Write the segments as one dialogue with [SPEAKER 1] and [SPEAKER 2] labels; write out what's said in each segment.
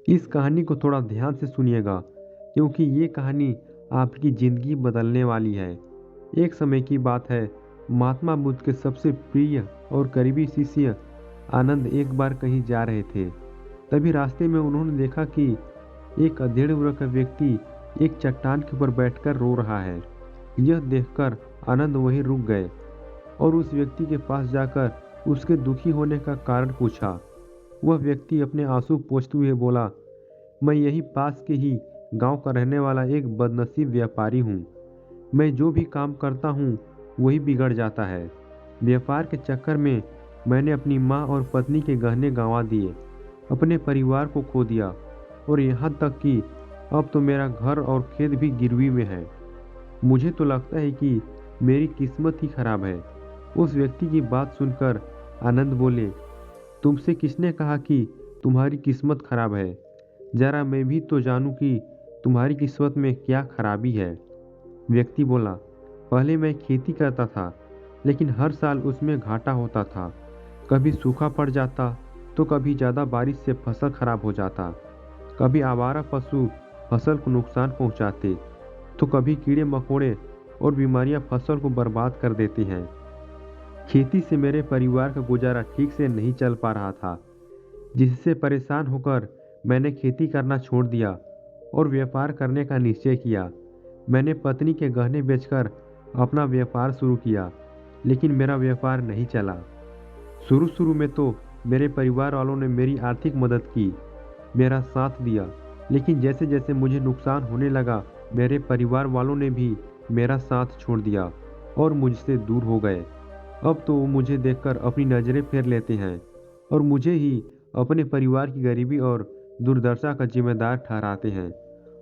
[SPEAKER 1] इस कहानी को थोड़ा ध्यान से सुनिएगा, क्योंकि ये कहानी आपकी ज़िंदगी बदलने वाली है। एक समय की बात है, महात्मा बुद्ध के सबसे प्रिय और करीबी शिष्य आनंद एक बार कहीं जा रहे थे। तभी रास्ते में उन्होंने देखा कि एक अधेड़ उम्र का व्यक्ति एक चट्टान के ऊपर बैठकर रो रहा है। यह देखकर आनंद वहीं रुक गए और उस व्यक्ति के पास जाकर उसके दुखी होने का कारण पूछा। वह व्यक्ति अपने आंसू पोंछते हुए बोला, मैं यही पास के ही गांव का रहने वाला एक बदनसीब व्यापारी हूँ। मैं जो भी काम करता हूँ वही बिगड़ जाता है। व्यापार के चक्कर में मैंने अपनी माँ और पत्नी के गहने गंवा दिए, अपने परिवार को खो दिया और यहाँ तक कि अब तो मेरा घर और खेत भी गिरवी में है। मुझे तो लगता है कि मेरी किस्मत ही खराब है। उस व्यक्ति की बात सुनकर आनंद बोले, तुमसे किसने कहा कि तुम्हारी किस्मत खराब है? जरा मैं भी तो जानूं कि तुम्हारी किस्मत में क्या खराबी है। व्यक्ति बोला, पहले मैं खेती करता था, लेकिन हर साल उसमें घाटा होता था। कभी सूखा पड़ जाता तो कभी ज़्यादा बारिश से फसल खराब हो जाता। कभी आवारा पशु फसल को नुकसान पहुंचाते तो कभी कीड़े मकोड़े और बीमारियां फसल को बर्बाद कर देती हैं। खेती से मेरे परिवार का गुजारा ठीक से नहीं चल पा रहा था, जिससे परेशान होकर मैंने खेती करना छोड़ दिया और व्यापार करने का निश्चय किया। मैंने पत्नी के गहने बेचकर अपना व्यापार शुरू किया, लेकिन मेरा व्यापार नहीं चला। शुरू शुरू में तो मेरे परिवार वालों ने मेरी आर्थिक मदद की, मेरा साथ दिया, लेकिन जैसे जैसे मुझे नुकसान होने लगा, मेरे परिवार वालों ने भी मेरा साथ छोड़ दिया और मुझसे दूर हो गए। अब तो वो मुझे देखकर अपनी नज़रें फेर लेते हैं और मुझे ही अपने परिवार की गरीबी और दुर्दशा का जिम्मेदार ठहराते हैं।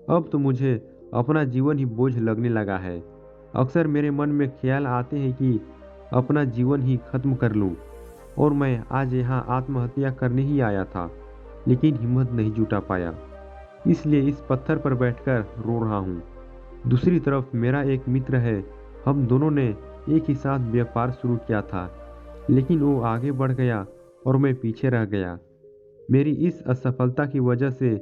[SPEAKER 1] अब तो मुझे अपना जीवन ही बोझ लगने लगा है। अक्सर मेरे मन में ख्याल आते हैं कि अपना जीवन ही खत्म कर लूं, और मैं आज यहाँ आत्महत्या करने ही आया था, लेकिन हिम्मत नहीं जुटा पाया, इसलिए इस पत्थर पर बैठकर रो रहा हूँ। दूसरी तरफ मेरा एक मित्र है, हम दोनों ने एक ही साथ व्यापार शुरू किया था, लेकिन वो आगे बढ़ गया और मैं पीछे रह गया। मेरी इस असफलता की वजह से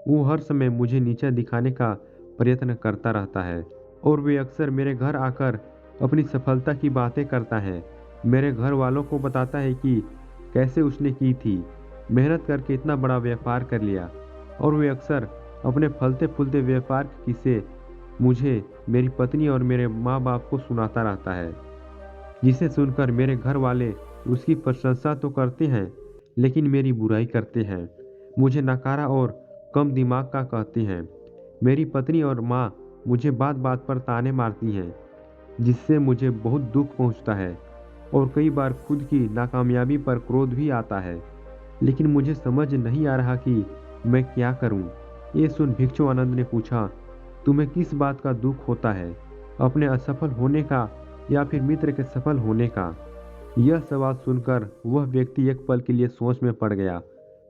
[SPEAKER 1] वो हर समय मुझे नीचा दिखाने का प्रयत्न करता रहता है और वे अक्सर मेरे घर आकर अपनी सफलता की बातें करता है। मेरे घर वालों को बताता है कि कैसे उसने की थी, मेहनत करके इतना बड़ा व्यापार कर लिया, और वे अक्सर अपने फलते फूलते व्यापार के किस्से मुझे, मेरी पत्नी और मेरे माँ बाप को सुनाता रहता है, जिसे सुनकर मेरे घर वाले उसकी प्रशंसा तो करते हैं, लेकिन मेरी बुराई करते हैं, मुझे नकारा और कम दिमाग का कहते हैं। मेरी पत्नी और माँ मुझे बात बात पर ताने मारती हैं, जिससे मुझे बहुत दुख पहुँचता है और कई बार खुद की नाकामयाबी पर क्रोध भी आता है, लेकिन मुझे समझ नहीं आ रहा कि मैं क्या करूं। ये सुन भिक्षु आनंद ने पूछा, तुम्हें किस बात का दुख होता है, अपने असफल होने का या फिर मित्र के सफल होने का? यह सवाल सुनकर वह व्यक्ति एक पल के लिए सोच में पड़ गया,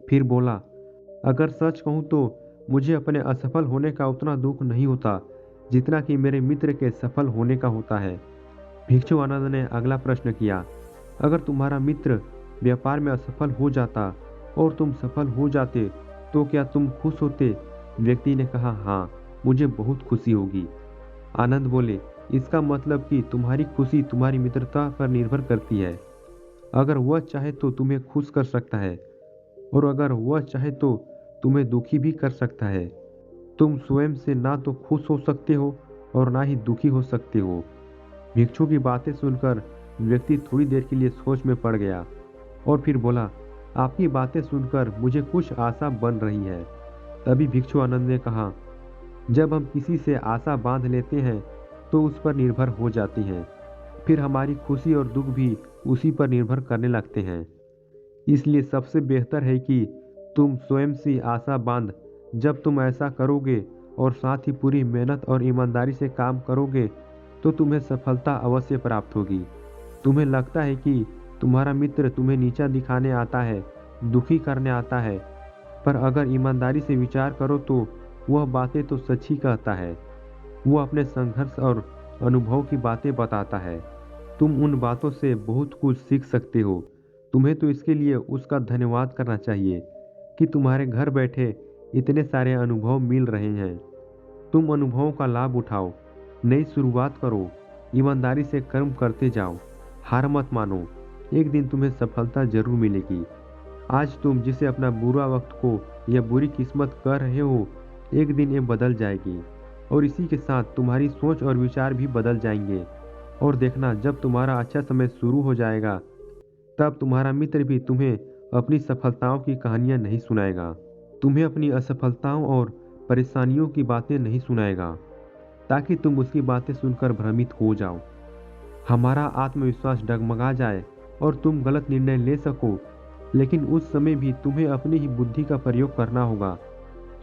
[SPEAKER 1] फिर बोला, अगर सच कहूँ तो मुझे अपने असफल होने का उतना दुख नहीं होता जितना कि मेरे मित्र के सफल होने का होता है। भिक्षु आनंद ने अगला प्रश्न किया, अगर तुम्हारा मित्र व्यापार में असफल हो जाता और तुम सफल हो जाते तो क्या तुम खुश होते? व्यक्ति ने कहा, हाँ, मुझे बहुत खुशी होगी। आनंद बोले, इसका मतलब कि तुम्हारी खुशी तुम्हारी मित्रता पर निर्भर करती है। अगर वह चाहे तो तुम्हें खुश कर सकता है, और अगर वह चाहे तो तुम्हें दुखी भी कर सकता है। तुम स्वयं से ना तो खुश हो सकते हो और ना ही दुखी हो सकते हो। भिक्षु की बातें सुनकर व्यक्ति थोड़ी देर के लिए सोच में पड़ गया और फिर बोला, आपकी बातें सुनकर मुझे कुछ आशा बन रही है। तभी भिक्षु आनंद ने कहा, जब हम किसी से आशा बांध लेते हैं तो उस पर निर्भर हो जाती हैं, फिर हमारी खुशी और दुख भी उसी पर निर्भर करने लगते हैं। इसलिए सबसे बेहतर है कि तुम स्वयं से आशा बांध। जब तुम ऐसा करोगे और साथ ही पूरी मेहनत और ईमानदारी से काम करोगे तो तुम्हें सफलता अवश्य प्राप्त होगी। तुम्हें लगता है कि तुम्हारा मित्र तुम्हें नीचा दिखाने आता है, दुखी करने आता है, पर अगर ईमानदारी से विचार करो तो वह बातें तो सच ही कहता है। वो अपने संघर्ष और अनुभव की बातें बताता है। तुम उन बातों से बहुत कुछ सीख सकते हो। तुम्हें तो इसके लिए उसका धन्यवाद करना चाहिए कि तुम्हारे घर बैठे इतने सारे अनुभव मिल रहे हैं। तुम अनुभवों का लाभ उठाओ, नई शुरुआत करो, ईमानदारी से कर्म करते जाओ, हार मत मानो। एक दिन तुम्हें सफलता जरूर मिलेगी। आज तुम जिसे अपना बुरा वक्त को या बुरी किस्मत कह रहे हो, एक दिन ये बदल जाएगी और इसी के साथ तुम्हारी सोच और विचार भी बदल जाएंगे। और देखना, जब तुम्हारा अच्छा समय शुरू हो जाएगा, तब तुम्हारा मित्र भी तुम्हें अपनी सफलताओं की कहानियां नहीं सुनाएगा, तुम्हें अपनी असफलताओं और परेशानियों की बातें नहीं सुनाएगा, ताकि तुम उसकी बातें सुनकर भ्रमित हो जाओ, हमारा आत्मविश्वास डगमगा जाए और तुम गलत निर्णय ले सको। लेकिन उस समय भी तुम्हें अपनी ही बुद्धि का प्रयोग करना होगा,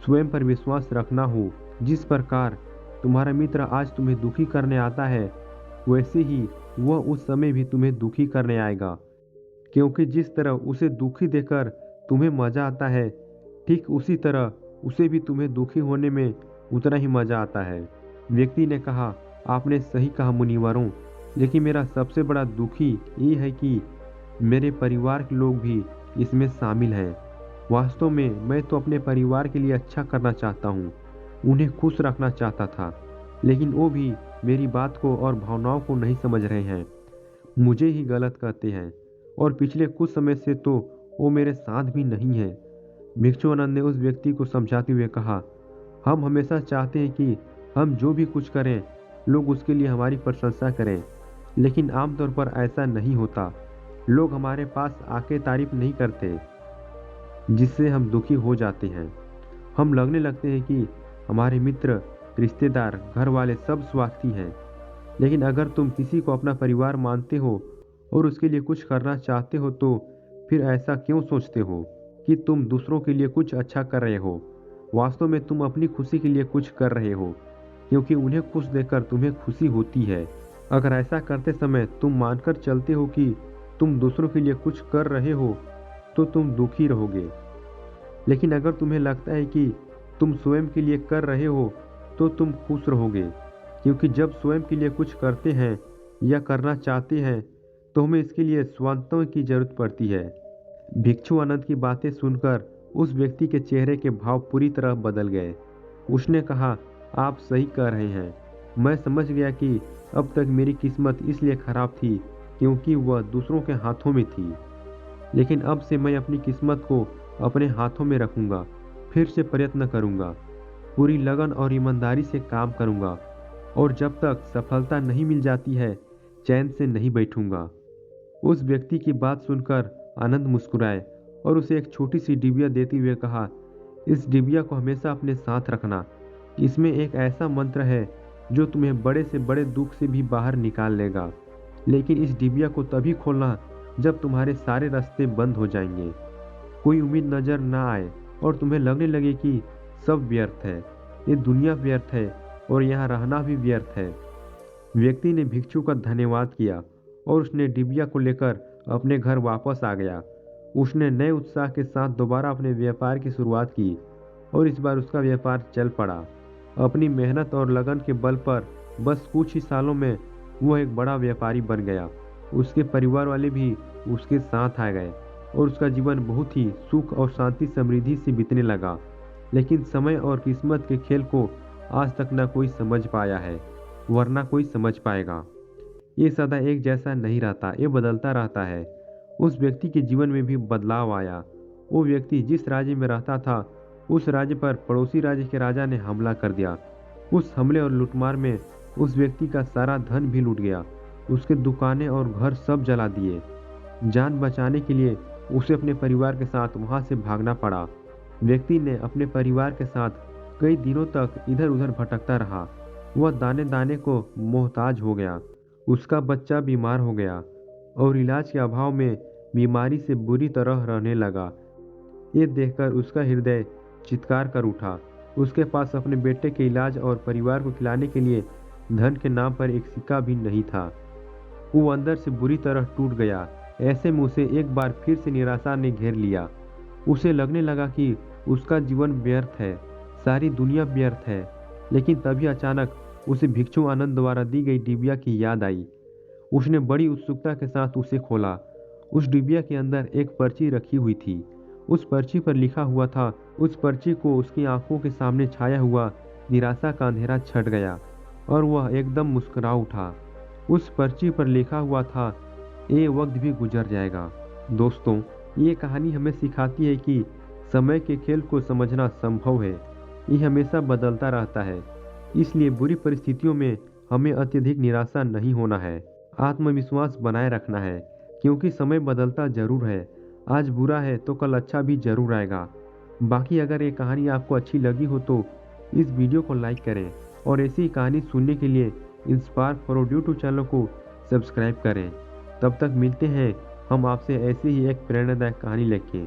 [SPEAKER 1] स्वयं पर विश्वास रखना हो। जिस प्रकार तुम्हारा मित्र आज तुम्हें दुखी करने आता है, वैसे ही वह उस समय भी तुम्हें दुखी करने आएगा, क्योंकि जिस तरह उसे दुखी देखकर तुम्हें मजा आता है, ठीक उसी तरह उसे भी तुम्हें दुखी होने में उतना ही मजा आता है। व्यक्ति ने कहा, आपने सही कहा मुनिवरों, लेकिन मेरा सबसे बड़ा दुखी ये है कि मेरे परिवार के लोग भी इसमें शामिल हैं। वास्तव में मैं तो अपने परिवार के लिए अच्छा करना चाहता हूँ, उन्हें खुश रखना चाहता था, लेकिन वो भी मेरी बात को और भावनाओं को नहीं समझ रहे हैं, मुझे ही गलत कहते हैं, और पिछले कुछ समय से तो वो मेरे साथ भी नहीं है। भिक्षुआनंद ने उस व्यक्ति को समझाते हुए कहा, हम हमेशा चाहते हैं कि हम जो भी कुछ करें, लोग उसके लिए हमारी प्रशंसा करें, लेकिन आमतौर पर ऐसा नहीं होता। लोग हमारे पास आके तारीफ नहीं करते, जिससे हम दुखी हो जाते हैं। हम लगने लगते हैं कि हमारे मित्र, रिश्तेदार, घर वाले सब स्वार्थी हैं। लेकिन अगर तुम किसी को अपना परिवार मानते हो और उसके लिए कुछ करना चाहते हो, तो फिर ऐसा क्यों सोचते हो कि तुम दूसरों के लिए कुछ अच्छा कर रहे हो? वास्तव में तुम अपनी खुशी के लिए कुछ कर रहे हो, क्योंकि उन्हें खुश देखकर तुम्हें खुशी होती है। अगर ऐसा करते समय तुम मानकर चलते हो कि तुम दूसरों के लिए कुछ कर रहे हो, तो तुम दुखी रहोगे। लेकिन अगर तुम्हें लगता है कि तुम स्वयं के लिए कर रहे हो, तो तुम खुश रहोगे, क्योंकि जब स्वयं के लिए कुछ करते हैं या करना चाहते हैं, तो हमें इसके लिए स्वांतों की जरूरत पड़ती है। भिक्षु आनंद की बातें सुनकर उस व्यक्ति के चेहरे के भाव पूरी तरह बदल गए। उसने कहा, आप सही कह रहे हैं। मैं समझ गया कि अब तक मेरी किस्मत इसलिए खराब थी क्योंकि वह दूसरों के हाथों में थी। लेकिन अब से मैं अपनी किस्मत को अपने हाथों में रखूंगा, फिर से प्रयत्न करूंगा, पूरी लगन और ईमानदारी से काम करूंगा, और जब तक सफलता नहीं मिल जाती है, चैन से नहीं बैठूंगा। उस व्यक्ति की बात सुनकर आनंद मुस्कुराए और उसे एक छोटी सी डिबिया देते हुए कहा, इस डिबिया को हमेशा अपने साथ रखना। इसमें एक ऐसा मंत्र है जो तुम्हें बड़े से बड़े दुख से भी बाहर निकाल लेगा। लेकिन इस डिबिया को तभी खोलना जब तुम्हारे सारे रास्ते बंद हो जाएंगे, कोई उम्मीद नजर ना आए और तुम्हें लगने लगे कि सब व्यर्थ है, ये दुनिया व्यर्थ है और यहाँ रहना भी व्यर्थ है। व्यक्ति ने भिक्षु का धन्यवाद किया और उसने डिबिया को लेकर अपने घर वापस आ गया। उसने नए उत्साह के साथ दोबारा अपने व्यापार की शुरुआत की और इस बार उसका व्यापार चल पड़ा। अपनी मेहनत और लगन के बल पर बस कुछ ही सालों में वह एक बड़ा व्यापारी बन गया। उसके परिवार वाले भी उसके साथ आ गए और उसका जीवन बहुत ही सुख और शांति समृद्धि से बीतने लगा। लेकिन समय और किस्मत के खेल को आज तक न कोई समझ पाया है, वरना कोई समझ पाएगा। ये सदा एक जैसा नहीं रहता, ये बदलता रहता है। उस व्यक्ति के जीवन में भी बदलाव आया। वो व्यक्ति जिस राज्य में रहता था, उस राज्य पर पड़ोसी राज्य के राजा ने हमला कर दिया। उस हमले और लूटमार में उस व्यक्ति का सारा धन भी लूट गया। उसके दुकानें और घर सब जला दिए। जान बचाने के लिए उसे अपने परिवार के साथ वहां से भागना पड़ा। व्यक्ति ने अपने परिवार के साथ कई दिनों तक इधर उधर भटकता रहा। वह दाने दाने को मोहताज हो गया। उसका बच्चा बीमार हो गया और इलाज के अभाव में बीमारी से बुरी तरह रहने लगा। ये देखकर उसका हृदय चित्कार कर उठा। उसके पास अपने बेटे के इलाज और परिवार को खिलाने के लिए धन के नाम पर एक सिक्का भी नहीं था। वो अंदर से बुरी तरह टूट गया। ऐसे में उसे एक बार फिर से निराशा ने घेर लिया। उसे लगने लगा कि उसका जीवन व्यर्थ है, सारी दुनिया व्यर्थ है। लेकिन तभी अचानक उसे भिक्षु आनंद द्वारा दी गई डिबिया की याद आई। उसने बड़ी उत्सुकता के साथ उसे खोला। उस डिबिया के अंदर एक पर्ची रखी हुई थी। उस पर्ची पर लिखा हुआ था। उस पर्ची को उसकी आंखों के सामने छाया हुआ निराशा का अंधेरा छट गया और वह एकदम मुस्कुरा उठा। उस पर्ची पर लिखा हुआ था, ये वक्त भी गुजर जाएगा। दोस्तों, ये कहानी हमें सिखाती है कि समय के खेल को समझना संभव है। ये हमेशा बदलता रहता है, इसलिए बुरी परिस्थितियों में हमें अत्यधिक निराशा नहीं होना है। आत्मविश्वास बनाए रखना है, क्योंकि समय बदलता जरूर है। आज बुरा है तो कल अच्छा भी जरूर आएगा। बाकी अगर ये कहानी आपको अच्छी लगी हो तो इस वीडियो को लाइक करें और ऐसी कहानी सुनने के लिए इंस्पायर फॉर यूट्यूब चैनल को सब्सक्राइब करें। तब तक मिलते हैं हम आपसे ऐसे ही एक प्रेरणादायक कहानी लेके।